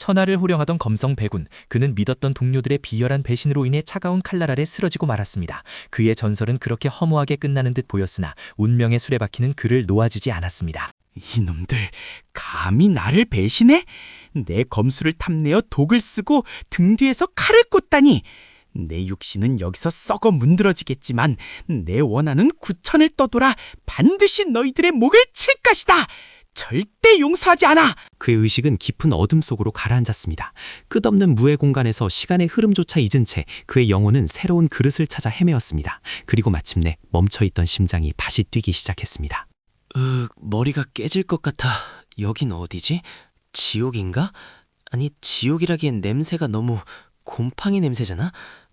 천하를 호령하던 검성 배군, 그는 믿었던 동료들의 비열한 배신으로 인해 차가운 칼날 아래 쓰러지고 말았습니다. 그의 전설은 그렇게 허무하게 끝나는 듯 보였으나 운명의 수레바퀴는 그를 놓아주지 않았습니다. 이놈들, 감히 나를 배신해? 내 검수를 탐내어 독을 쓰고 등 뒤에서 칼을 꽂다니! 내 육신은 여기서 썩어 문드러지겠지만 내 원하는 구천을 떠돌아 반드시 너희들의 목을 칠 것이다! 절대 용서하지 않아! 그의 의식은 깊은 어둠 속으로 가라앉았습니다. 끝없는 무의 공간에서 시간의 흐름조차 잊은 채 그의 영혼은 새로운 그릇을 찾아 헤매었습니다. 그리고 마침내 멈춰있던 심장이 다시 뛰기 시작했습니다. 머리가 깨질 것 같아. 여긴 어디지? 지옥인가? 아니, 지옥이라기엔 냄새가 너무 곰팡이 냄새잖아?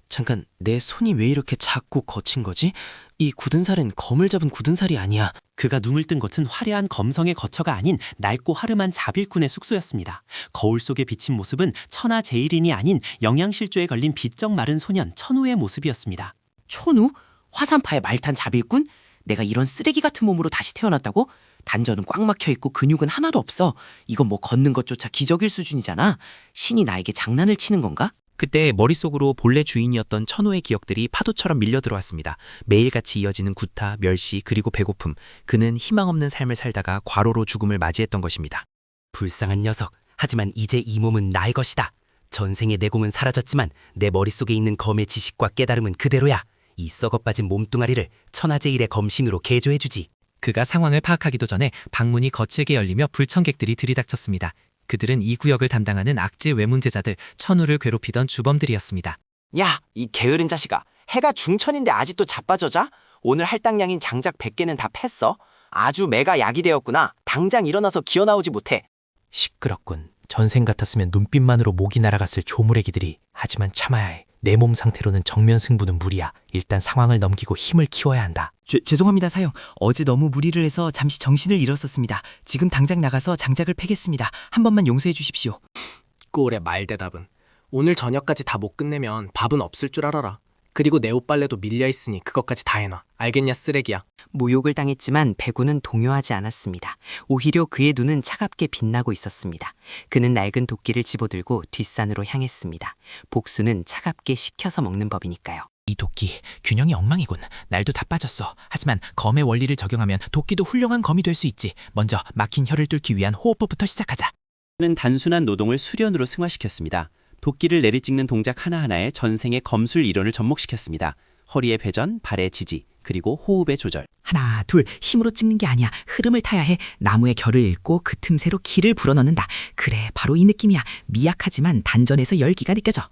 잠깐, 내 손이 왜 이렇게 작고 거친 거지? 이 굳은 살은 검을 잡은 굳은 살이 아니야. 그가 눈을 뜬 것은 화려한 검성의 거처가 아닌 낡고 화름한 자빌꾼의 숙소였습니다. 거울 속에 비친 모습은 천하 제일인이 아닌 영양실조에 걸린 비쩍 마른 소년 천우의 모습이었습니다. 천우? 화산파의 말탄 자빌꾼? 내가 이런 쓰레기 같은 몸으로 다시 태어났다고? 단전은 꽉 막혀있고 근육은 하나도 없어. 이건 뭐 걷는 것조차 기적일 수준이잖아. 신이 나에게 장난을 치는 건가? 그때 머릿속으로 본래 주인이었던 천호의 기억들이 파도처럼 밀려 들어왔습니다. 매일같이 이어지는 구타, 멸시, 그리고 배고픔. 그는 희망 없는 삶을 살다가 과로로 죽음을 맞이했던 것입니다. 불쌍한 녀석. 하지만 이제 이 몸은 나의 것이다. 전생의 내공은 사라졌지만 내 머릿속에 있는 검의 지식과 깨달음은 그대로야. 이 썩어빠진 몸뚱아리를 천하제일의 검신으로 개조해주지. 그가 상황을 파악하기도 전에 방문이 거칠게 열리며 불청객들이 들이닥쳤습니다. 그들은 이 구역을 담당하는 악질 외문제자들, 천우를 괴롭히던 주범들이었습니다. 야, 이 게으른 자식아. 해가 중천인데 아직도 자빠져자? 오늘 할당량인 장작 100개는 다 팼어? 아주 매가 약이 되었구나. 당장 일어나서 기어 나오지 못해. 시끄럽군. 전생 같았으면 눈빛만으로 목이 날아갔을 조무래기들이. 하지만 참아야 해. 내 몸 상태로는 정면 승부는 무리야. 일단 상황을 넘기고 힘을 키워야 한다. 죄송합니다, 사형. 어제 너무 무리를 해서 잠시 정신을 잃었었습니다. 지금 당장 나가서 장작을 패겠습니다. 한 번만 용서해 주십시오. 꼴의 말대답은. 오늘 저녁까지 다 못 끝내면 밥은 없을 줄 알아라. 그리고 내 옷빨래도 밀려있으니 그것까지 다 해놔. 알겠냐, 쓰레기야. 모욕을 당했지만 배구는 동요하지 않았습니다. 오히려 그의 눈은 차갑게 빛나고 있었습니다. 그는 낡은 도끼를 집어들고 뒷산으로 향했습니다. 복수는 차갑게 식혀서 먹는 법이니까요. 이 도끼, 균형이 엉망이군. 날도 다 빠졌어. 하지만 검의 원리를 적용하면 도끼도 훌륭한 검이 될 수 있지. 먼저 막힌 혀를 뚫기 위한 호흡법부터 시작하자. 는 단순한 노동을 수련으로 승화시켰습니다. 도끼를 내리찍는 동작 하나하나에 전생의 검술 이론을 접목시켰습니다. 허리의 회전, 발의 지지, 그리고 호흡의 조절. 하나, 둘, 힘으로 찍는 게 아니야. 흐름을 타야 해. 나무의 결을 읽고 그 틈새로 기를 불어넣는다. 그래, 바로 이 느낌이야. 미약하지만 단전에서 열기가 느껴져.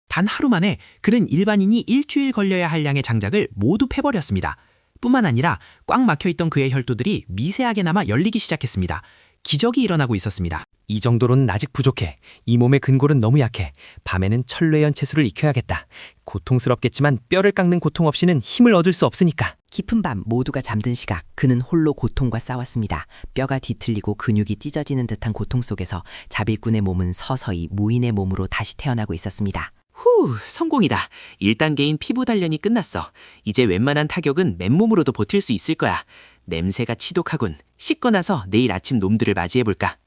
단 하루 만에 그는 일반인이 일주일 걸려야 할 양의 장작을 모두 패버렸습니다. 뿐만 아니라 꽉 막혀있던 그의 혈도들이 미세하게나마 열리기 시작했습니다. 기적이 일어나고 있었습니다. 이 정도로는 아직 부족해. 이 몸의 근골은 너무 약해. 밤에는 천뢰연체수를 익혀야겠다. 고통스럽겠지만 뼈를 깎는 고통 없이는 힘을 얻을 수 없으니까. 깊은 밤 모두가 잠든 시각, 그는 홀로 고통과 싸웠습니다. 뼈가 뒤틀리고 근육이 찢어지는 듯한 고통 속에서 자빌꾼의 몸은 서서히 무인의 몸으로 다시 태어나고 있었습니다. 성공이다. 1단계인 피부 단련이 끝났어. 이제 웬만한 타격은 맨몸으로도 버틸 수 있을 거야. 냄새가 치독하군. 씻고 나서 내일 아침 놈들을 맞이해볼까?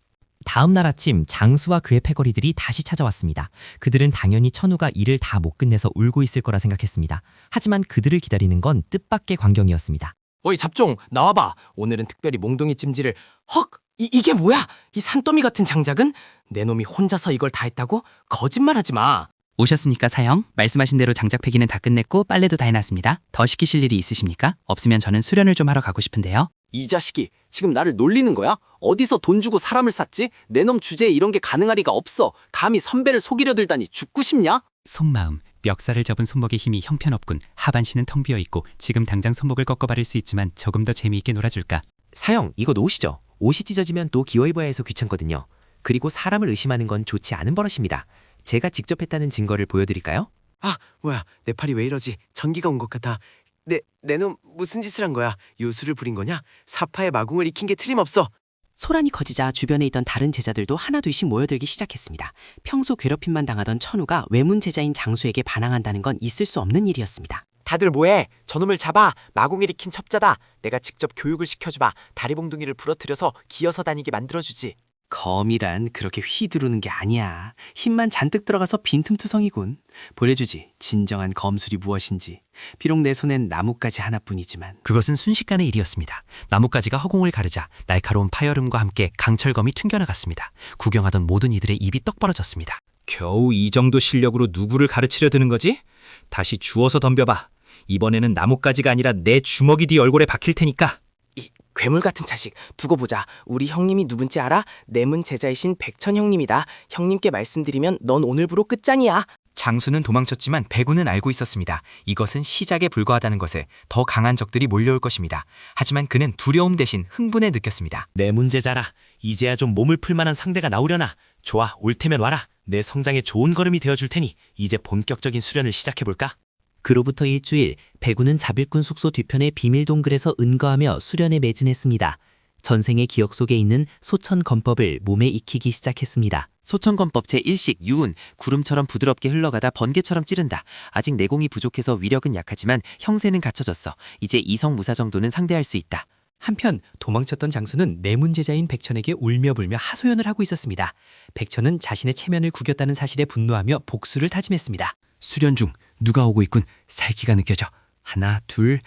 다음 날 아침 장수와 그의 패거리들이 다시 찾아왔습니다. 그들은 당연히 천우가 일을 다 못 끝내서 울고 있을 거라 생각했습니다. 하지만 그들을 기다리는 건 뜻밖의 광경이었습니다. 어이, 잡종, 나와봐. 오늘은 특별히 몽둥이 찜질을. 헉! 이게 뭐야? 이 산더미 같은 장작은? 내 놈이 혼자서 이걸 다 했다고? 거짓말하지 마. 오셨습니까, 사형? 말씀하신 대로 장작 패기는 다 끝냈고 빨래도 다 해놨습니다. 더 시키실 일이 있으십니까? 없으면 저는 수련을 좀 하러 가고 싶은데요. 이 자식이 지금 나를 놀리는 거야? 어디서 돈 주고 사람을 샀지? 내 놈 주제에 이런 게 가능할 리가 없어. 감히 선배를 속이려 들다니 죽고 싶냐? 속마음, 멱살을 접은 손목의 힘이 형편없군. 하반신은 텅 비어있고 지금 당장 손목을 꺾어바를 수 있지만 조금 더 재미있게 놀아줄까? 사형, 이거 놓으시죠. 옷이 찢어지면 또 기어 입어야 해서 귀찮거든요. 그리고 사람을 의심하는 건 좋지 않은 버릇입니다. 제가 직접 했다는 증거를 보여드릴까요? 아, 뭐야. 내 팔이 왜 이러지? 전기가 온 것 같아. 내 놈 무슨 짓을 한 거야? 요술을 부린 거냐? 사파에 마궁을 익힌 게 틀림없어. 소란이 커지자 주변에 있던 다른 제자들도 하나둘씩 모여들기 시작했습니다. 평소 괴롭힘만 당하던 천우가 외문 제자인 장수에게 반항한다는 건 있을 수 없는 일이었습니다. 다들 뭐해? 저놈을 잡아. 마궁을 익힌 첩자다. 내가 직접 교육을 시켜주마. 다리봉둥이를 부러뜨려서 기어서 다니게 만들어주지. 검이란 그렇게 휘두르는 게 아니야. 힘만 잔뜩 들어가서 빈틈투성이군. 보여주지. 진정한 검술이 무엇인지. 비록 내 손엔 나뭇가지 하나뿐이지만. 그것은 순식간의 일이었습니다. 나뭇가지가 허공을 가르자 날카로운 파열음과 함께 강철검이 튕겨나갔습니다. 구경하던 모든 이들의 입이 떡 벌어졌습니다. 겨우 이 정도 실력으로 누구를 가르치려 드는 거지? 다시 주워서 덤벼봐. 이번에는 나뭇가지가 아니라 내 주먹이 네 얼굴에 박힐 테니까. 이 괴물 같은 자식, 두고 보자. 우리 형님이 누군지 알아? 내문 제자이신 백천 형님이다. 형님께 말씀드리면 넌 오늘부로 끝장이야. 장수는 도망쳤지만 배구는 알고 있었습니다. 이것은 시작에 불과하다는 것을. 더 강한 적들이 몰려올 것입니다. 하지만 그는 두려움 대신 흥분에 느꼈습니다. 내 문제자라. 이제야 좀 몸을 풀 만한 상대가 나오려나. 좋아, 올 테면 와라. 내 성장에 좋은 걸음이 되어줄 테니 이제 본격적인 수련을 시작해볼까? 그로부터 일주일, 배구는 자빌꾼 숙소 뒤편의 비밀 동굴에서 은거하며 수련에 매진했습니다. 전생의 기억 속에 있는 소천 검법을 몸에 익히기 시작했습니다. 소천검법 제1식 유운, 구름처럼 부드럽게 흘러가다 번개처럼 찌른다. 아직 내공이 부족해서 위력은 약하지만 형세는 갖춰졌어. 이제 이성무사 정도는 상대할 수 있다. 한편 도망쳤던 장수는 내문제자인 백천에게 울며불며 하소연을 하고 있었습니다. 백천은 자신의 체면을 구겼다는 사실에 분노하며 복수를 다짐했습니다. 수련 중 누가 오고 있군. 살기가 느껴져. 하나, 둘,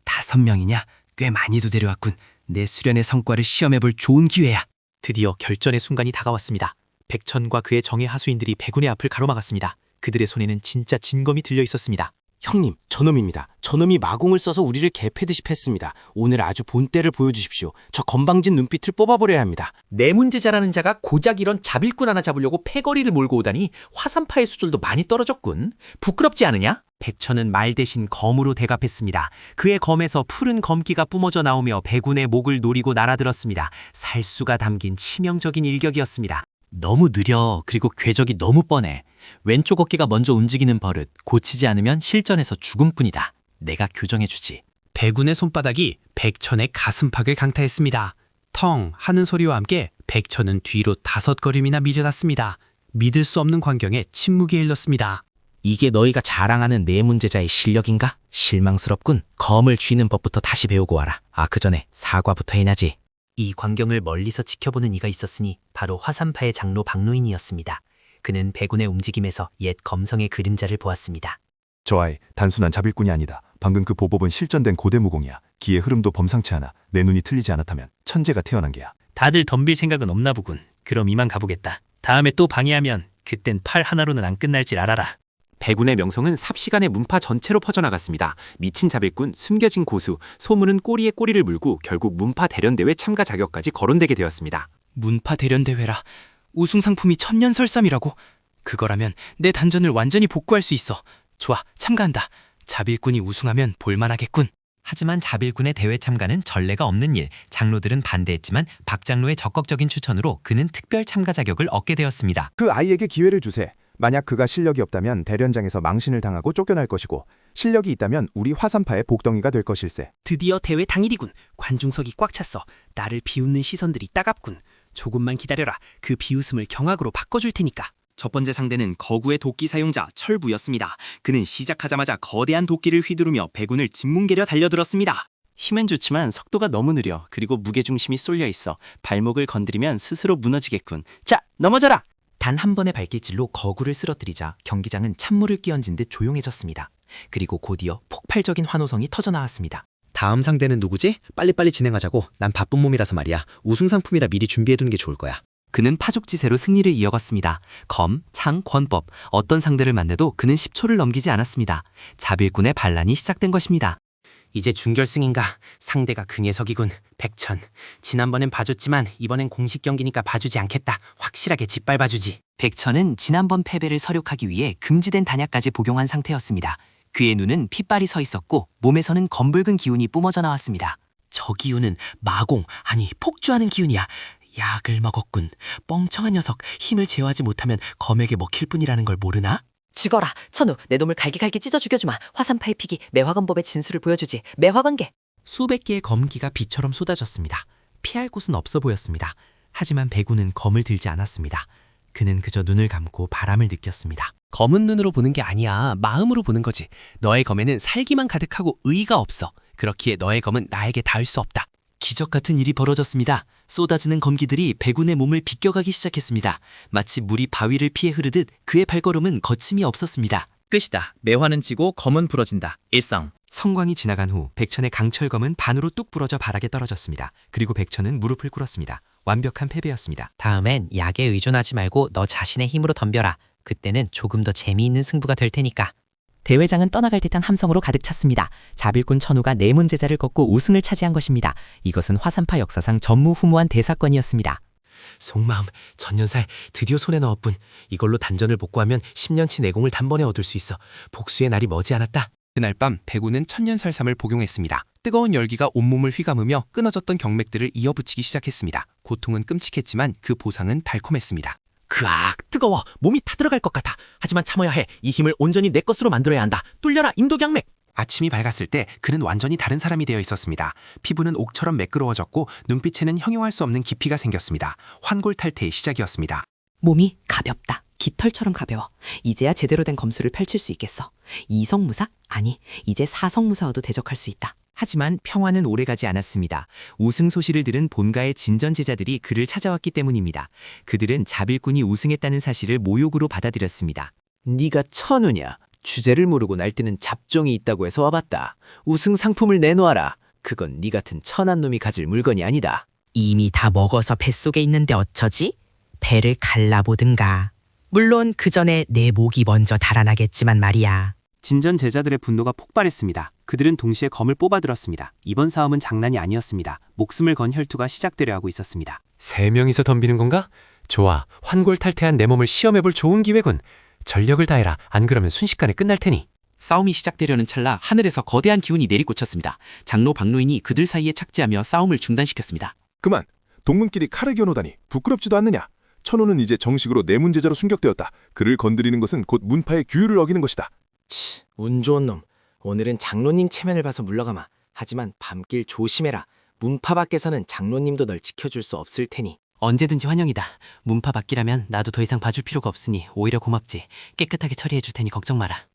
5명이냐? 꽤 많이도 데려왔군. 내 수련의 성과를 시험해볼 좋은 기회야. 드디어 결전의 순간이 다가왔습니다. 백천과 그의 정예 하수인들이 배군의 앞을 가로막았습니다. 그들의 손에는 진짜 진검이 들려 있었습니다. 형님, 저놈입니다. 저놈이 마공을 써서 우리를 개패듯이 팼습니다. 오늘 아주 본때를 보여주십시오. 저 건방진 눈빛을 뽑아버려야 합니다. 내문제자라는 자가 고작 이런 자빌꾼 하나 잡으려고 패거리를 몰고 오다니 화산파의 수준도 많이 떨어졌군. 부끄럽지 않으냐? 백천은 말 대신 검으로 대답했습니다. 그의 검에서 푸른 검기가 뿜어져 나오며 배군의 목을 노리고 날아들었습니다. 살수가 담긴 치명적인 일격이었습니다. 너무 느려. 그리고 궤적이 너무 뻔해. 왼쪽 어깨가 먼저 움직이는 버릇. 고치지 않으면 실전에서 죽음뿐이다. 내가 교정해주지. 배군의 손바닥이 백천의 가슴팍을 강타했습니다. 텅 하는 소리와 함께 백천은 뒤로 5걸음이나 밀려났습니다. 믿을 수 없는 광경에 침묵이 일렀습니다. 이게 너희가 자랑하는 내문제자의 실력인가? 실망스럽군. 검을 쥐는 법부터 다시 배우고 와라. 그 전에 사과부터 해야지. 이 광경을 멀리서 지켜보는 이가 있었으니 바로 화산파의 장로 박노인이었습니다. 그는 배군의 움직임에서 옛 검성의 그림자를 보았습니다. 저 아이 단순한 자빌꾼이 아니다. 방금 그 보법은 실전된 고대 무공이야. 기의 흐름도 범상치 않아. 내 눈이 틀리지 않았다면 천재가 태어난 게야. 다들 덤빌 생각은 없나 보군. 그럼 이만 가보겠다. 다음에 또 방해하면 그땐 팔 하나로는 안 끝날 줄 알아라. 배군의 명성은 삽시간에 문파 전체로 퍼져나갔습니다. 미친 자빌꾼, 숨겨진 고수, 소문은 꼬리에 꼬리를 물고 결국 문파 대련대회 참가 자격까지 거론되게 되었습니다. 문파 대련대회라. 우승 상품이 천년설삼이라고? 그거라면 내 단전을 완전히 복구할 수 있어. 좋아, 참가한다. 자빌꾼이 우승하면 볼만하겠군. 하지만 자빌군의 대회 참가는 전례가 없는 일. 장로들은 반대했지만 박 장로의 적극적인 추천으로 그는 특별 참가 자격을 얻게 되었습니다. 그 아이에게 기회를 주세. 만약 그가 실력이 없다면 대련장에서 망신을 당하고 쫓겨날 것이고 실력이 있다면 우리 화산파의 복덩이가 될 것일세. 드디어 대회 당일이군. 관중석이 꽉 찼어. 나를 비웃는 시선들이 따갑군. 조금만 기다려라. 그 비웃음을 경악으로 바꿔줄 테니까. 첫 번째 상대는 거구의 도끼 사용자 철부였습니다. 그는 시작하자마자 거대한 도끼를 휘두르며 배군을 짓뭉개려 달려들었습니다. 힘은 좋지만 속도가 너무 느려. 그리고 무게중심이 쏠려 있어. 발목을 건드리면 스스로 무너지겠군. 자, 넘어져라! 단 한 번의 발길질로 거구를 쓰러뜨리자 경기장은 찬물을 끼얹은 듯 조용해졌습니다. 그리고 곧이어 폭발적인 환호성이 터져나왔습니다. 다음 상대는 누구지? 빨리빨리 진행하자고. 난 바쁜 몸이라서 말이야. 우승 상품이라 미리 준비해두는 게 좋을 거야. 그는 파죽지세로 승리를 이어갔습니다. 검, 창, 권법, 어떤 상대를 만나도 그는 10초를 넘기지 않았습니다. 자빌꾼의 반란이 시작된 것입니다. 이제 준결승인가? 상대가 그 녀석이군. 백천. 지난번엔 봐줬지만 이번엔 공식 경기니까 봐주지 않겠다. 확실하게 짓밟아주지. 백천은 지난번 패배를 서력하기 위해 금지된 단약까지 복용한 상태였습니다. 그의 눈은 핏발이 서 있었고 몸에서는 검붉은 기운이 뿜어져 나왔습니다. 저 기운은 마공, 아니 폭주하는 기운이야. 약을 먹었군. 뻥청한 녀석. 힘을 제어하지 못하면 검에게 먹힐 뿐이라는 걸 모르나? 죽어라. 천우, 내 놈을 갈기갈기 찢어 죽여주마. 화산파의 픽이 매화관법의 진수를 보여주지. 매화관계. 수백 개의 검기가 비처럼 쏟아졌습니다. 피할 곳은 없어 보였습니다. 하지만 배구는 검을 들지 않았습니다. 그는 그저 눈을 감고 바람을 느꼈습니다. 검은 눈으로 보는 게 아니야. 마음으로 보는 거지. 너의 검에는 살기만 가득하고 의의가 없어. 그렇기에 너의 검은 나에게 닿을 수 없다. 기적 같은 일이 벌어졌습니다. 쏟아지는 검기들이 백운의 몸을 비껴가기 시작했습니다. 마치 물이 바위를 피해 흐르듯 그의 발걸음은 거침이 없었습니다. 끝이다. 매화는 지고 검은 부러진다. 일상. 성광이 지나간 후 백천의 강철검은 반으로 뚝 부러져 바닥에 떨어졌습니다. 그리고 백천은 무릎을 꿇었습니다. 완벽한 패배였습니다. 다음엔 약에 의존하지 말고 너 자신의 힘으로 덤벼라. 그때는 조금 더 재미있는 승부가 될 테니까. 대회장은 떠나갈 듯한 함성으로 가득 찼습니다. 자빌꾼 천우가 내문 제자를 꺾고 우승을 차지한 것입니다. 이것은 화산파 역사상 전무후무한 대사건이었습니다. 속마음, 전년살 드디어 손에 넣었군. 이걸로 단전을 복구하면 10년치 내공을 단번에 얻을 수 있어. 복수의 날이 머지않았다. 그날 밤 백운은 천년설삼을 복용했습니다. 뜨거운 열기가 온몸을 휘감으며 끊어졌던 경맥들을 이어붙이기 시작했습니다. 고통은 끔찍했지만 그 보상은 달콤했습니다. 그악, 뜨거워. 몸이 타들어갈 것 같아. 하지만 참아야 해. 이 힘을 온전히 내 것으로 만들어야 한다. 뚫려라, 인도경맥. 아침이 밝았을 때 그는 완전히 다른 사람이 되어 있었습니다. 피부는 옥처럼 매끄러워졌고 눈빛에는 형용할 수 없는 깊이가 생겼습니다. 환골탈태의 시작이었습니다. 몸이 가볍다. 깃털처럼 가벼워. 이제야 제대로 된 검수를 펼칠 수 있겠어. 이성무사? 아니, 이제 사성무사와도 대적할 수 있다. 하지만 평화는 오래가지 않았습니다. 우승 소식을 들은 본가의 진전 제자들이 그를 찾아왔기 때문입니다. 그들은 자빌꾼이 우승했다는 사실을 모욕으로 받아들였습니다. 네가 천우냐? 주제를 모르고 날뛰는 잡종이 있다고 해서 와봤다. 우승 상품을 내놓아라. 그건 네 같은 천한 놈이 가질 물건이 아니다. 이미 다 먹어서 뱃속에 있는데 어쩌지? 배를 갈라보든가. 물론 그 전에 내 목이 먼저 달아나겠지만 말이야. 진전 제자들의 분노가 폭발했습니다. 그들은 동시에 검을 뽑아들었습니다. 이번 싸움은 장난이 아니었습니다. 목숨을 건 혈투가 시작되려 하고 있었습니다. 3명이서 덤비는 건가? 좋아, 환골탈태한 내 몸을 시험해볼 좋은 기회군. 전력을 다해라. 안 그러면 순식간에 끝날 테니. 싸움이 시작되려는 찰나 하늘에서 거대한 기운이 내리꽂혔습니다. 장로 박노인이 그들 사이에 착지하며 싸움을 중단시켰습니다. 그만! 동문끼리 칼을 겨누다니 부끄럽지도 않느냐? 천호는 이제 정식으로 내문 제자로 순격되었다. 그를 건드리는 것은 곧 문파의 규율을 어기는 것이다. 운 좋은 놈. 오늘은 장로님 체면을 봐서 물러가마. 하지만 밤길 조심해라. 문파 밖에서는 장로님도 널 지켜줄 수 없을 테니. 언제든지 환영이다. 문파 밖이라면 나도 더 이상 봐줄 필요가 없으니 오히려 고맙지. 깨끗하게 처리해 줄 테니 걱정 마라.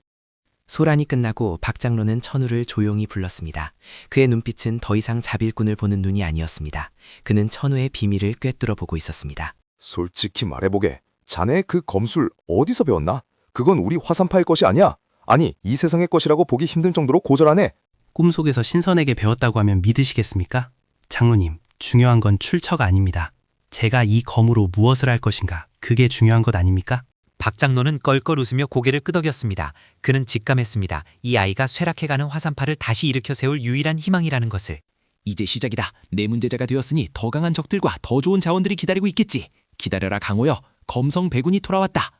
소란이 끝나고 박 장로는 천우를 조용히 불렀습니다. 그의 눈빛은 더 이상 자빌꾼을 보는 눈이 아니었습니다. 그는 천우의 비밀을 꿰뚫어 보고 있었습니다. 솔직히 말해보게. 자네 그 검술 어디서 배웠나? 그건 우리 화산파의 것이 아니야. 아니, 이 세상의 것이라고 보기 힘들 정도로 고절하네. 꿈속에서 신선에게 배웠다고 하면 믿으시겠습니까? 장로님, 중요한 건 출처가 아닙니다. 제가 이 검으로 무엇을 할 것인가, 그게 중요한 것 아닙니까? 박 장로는 껄껄 웃으며 고개를 끄덕였습니다. 그는 직감했습니다. 이 아이가 쇠락해가는 화산파를 다시 일으켜 세울 유일한 희망이라는 것을. 이제 시작이다. 내문 제자가 되었으니 더 강한 적들과 더 좋은 자원들이 기다리고 있겠지. 기다려라 강호여. 검성 백운이 돌아왔다.